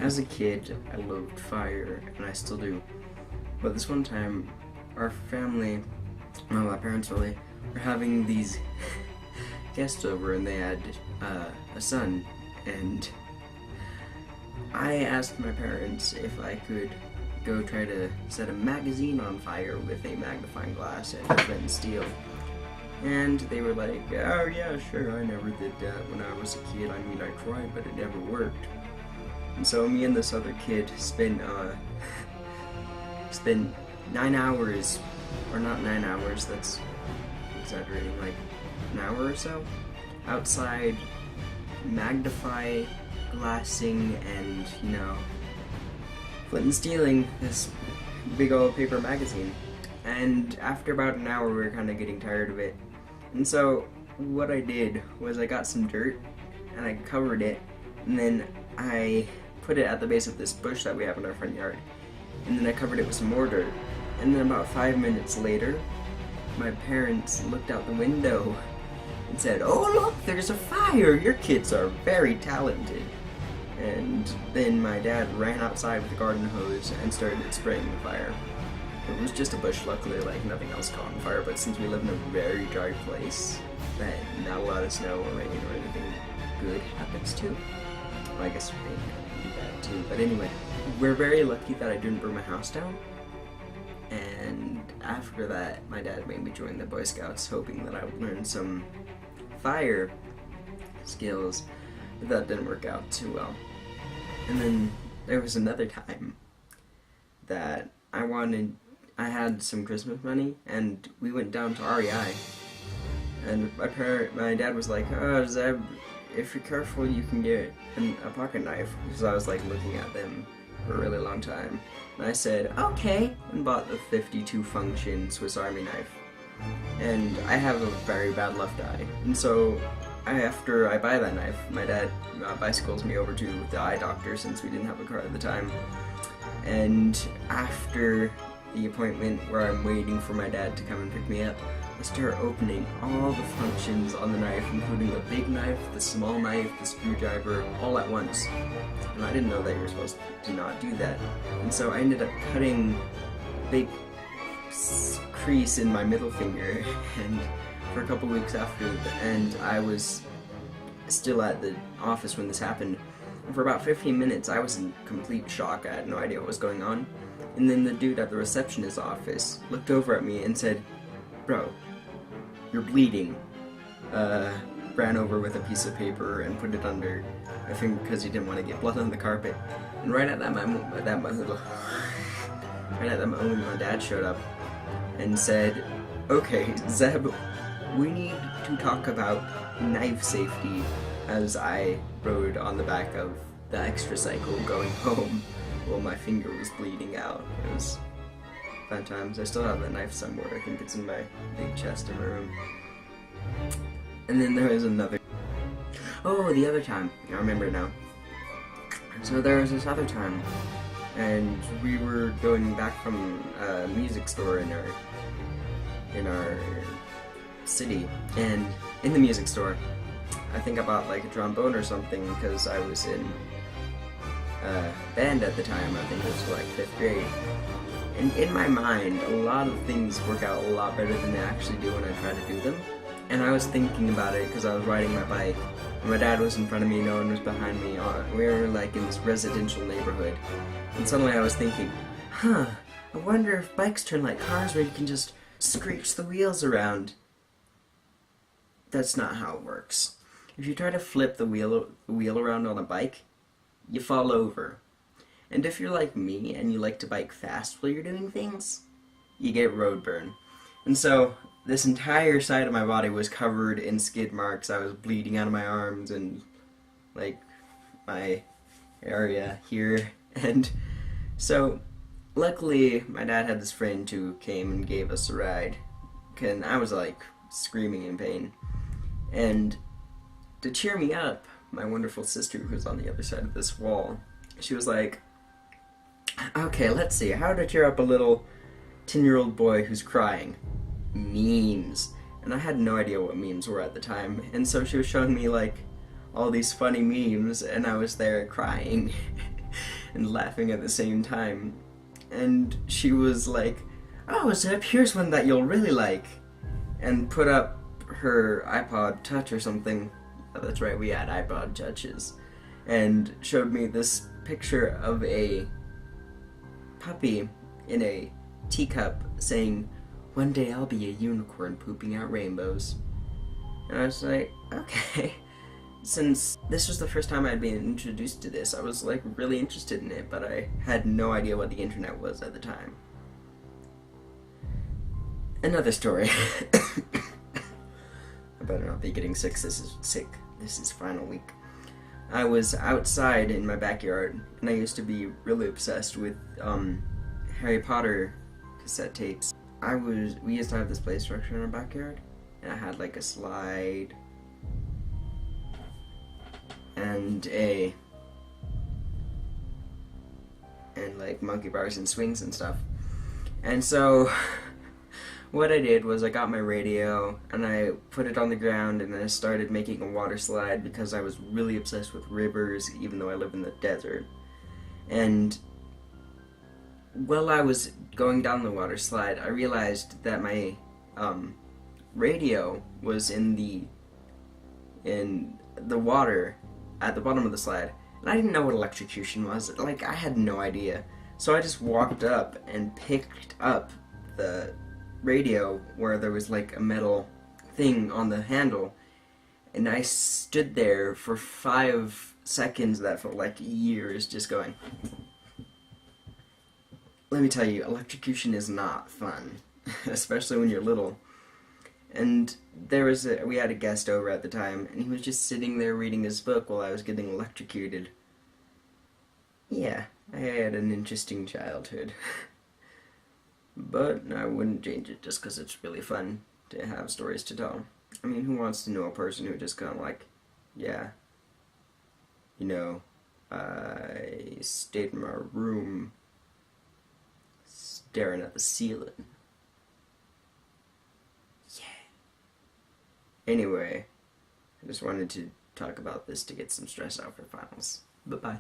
As a kid, I loved fire, and I still do. But this one time, our family, well, my parents really, were having these guests over, and they had a son, and I asked my parents if I could go try to set a magazine on fire with a magnifying glass and flint and steel. And they were like, oh yeah, sure, I never did that when I was a kid. I mean, I tried, but it never worked. And so me and this other kid spent 9 hours, or not 9 hours, that's exaggerating, like an hour or so, outside magnify glassing and, flint and stealing this big old paper magazine. And after about an hour, we were kind of getting tired of it. And so what I did was I got some dirt and I covered it, and then I put it at the base of this bush that we have in our front yard. And then I covered it with some more dirt. And then about 5 minutes later, my parents looked out the window and said, "Oh look, there's a fire! Your kids are very talented." And then my dad ran outside with a garden hose and started spraying the fire. It was just a bush, luckily, like nothing else caught on fire, but since we live in a very dry place that not a lot of snow or rain or anything good happens to, well, I guess rain can do that too, but anyway, we're very lucky that I didn't burn my house down. And after that, my dad made me join the Boy Scouts, hoping that I would learn some fire skills, but that didn't work out too well. And then there was another time that I had some Christmas money, and we went down to REI, and my dad was like, "Oh, Zeb, if you're careful, you can get a pocket knife," because I was like looking at them for a really long time. And I said, "Okay," and bought the 52 function Swiss Army knife. And I have a very bad left eye, and so after I buy that knife, my dad bicycles me over to the eye doctor since we didn't have a car at the time. And after the appointment where I'm waiting for my dad to come and pick me up, I start opening all the functions on the knife, including the big knife, the small knife, the screwdriver, all at once. And I didn't know that you were supposed to not do that. And so I ended up cutting a big crease in my middle finger, and for a couple weeks after, and I was still at the office when this happened. And for about 15 minutes, I was in complete shock. I had no idea what was going on. And then the dude at the receptionist's office looked over at me and said, "Bro, you're bleeding." Ran over with a piece of paper and put it under my finger because he didn't want to get blood on the carpet. And right at that moment, my dad showed up and said, "Okay, Zeb, we need to talk about knife safety," as I rode on the back of the extra cycle going home while my finger was bleeding out. It was fun times. I still have that knife somewhere. I think it's in my big chest in my room. And then there was another. Oh, the other time. I remember now. So there was this other time, and we were going back from a music store in our city, and in the music store, I think I bought like a trombone or something because I was in band at the time. I think it was like 5th grade. And in my mind, a lot of things work out a lot better than they actually do when I try to do them. And I was thinking about it because I was riding my bike, and my dad was in front of me, no one was behind me. We were like in this residential neighborhood, and suddenly I was thinking, I wonder if bikes turn like cars where you can just screech the wheels around. That's not how it works. If you try to flip the wheel around on a bike, you fall over. And if you're like me and you like to bike fast while you're doing things, you get road burn. And so this entire side of my body was covered in skid marks. I was bleeding out of my arms and like my area here. And so luckily my dad had this friend who came and gave us a ride, and I was like screaming in pain. And to cheer me up, my wonderful sister, who was on the other side of this wall, she was like, "Okay, let's see, how to cheer up a little 10-year-old boy who's crying. Memes." And I had no idea what memes were at the time, and so she was showing me like all these funny memes, and I was there crying. and laughing at the same time. And she was like, "Oh, Zip, here's one that you'll really like," and put up her iPod Touch or something. Oh, that's right, we had iPod Touches, and showed me this picture of a puppy in a teacup saying, "One day I'll be a unicorn pooping out rainbows." And I was like, okay. Since this was the first time I'd been introduced to this, I was like really interested in it, but I had no idea what the internet was at the time. Another story. I better not be getting sick. This is final week. I was outside in my backyard, and I used to be really obsessed with Harry Potter cassette tapes. We used to have this play structure in our backyard, and I had like a slide and like monkey bars and swings and stuff. And so what I did was I got my radio and I put it on the ground, and then I started making a water slide because I was really obsessed with rivers, even though I live in the desert. And while I was going down the water slide, I realized that my radio was in the water at the bottom of the slide, and I didn't know what electrocution was. Like, I had no idea. So I just walked up and picked up the radio where there was like a metal thing on the handle, and I stood there for 5 seconds that felt like years, just going. Let me tell you, electrocution is not fun, especially when you're little. And we had a guest over at the time, and he was just sitting there reading his book while I was getting electrocuted. Yeah, I had an interesting childhood. But I wouldn't change it just because it's really fun to have stories to tell. I mean, who wants to know a person who just kind of like, yeah, you know, I stayed in my room staring at the ceiling. Anyway, I just wanted to talk about this to get some stress out for finals. Bye-bye.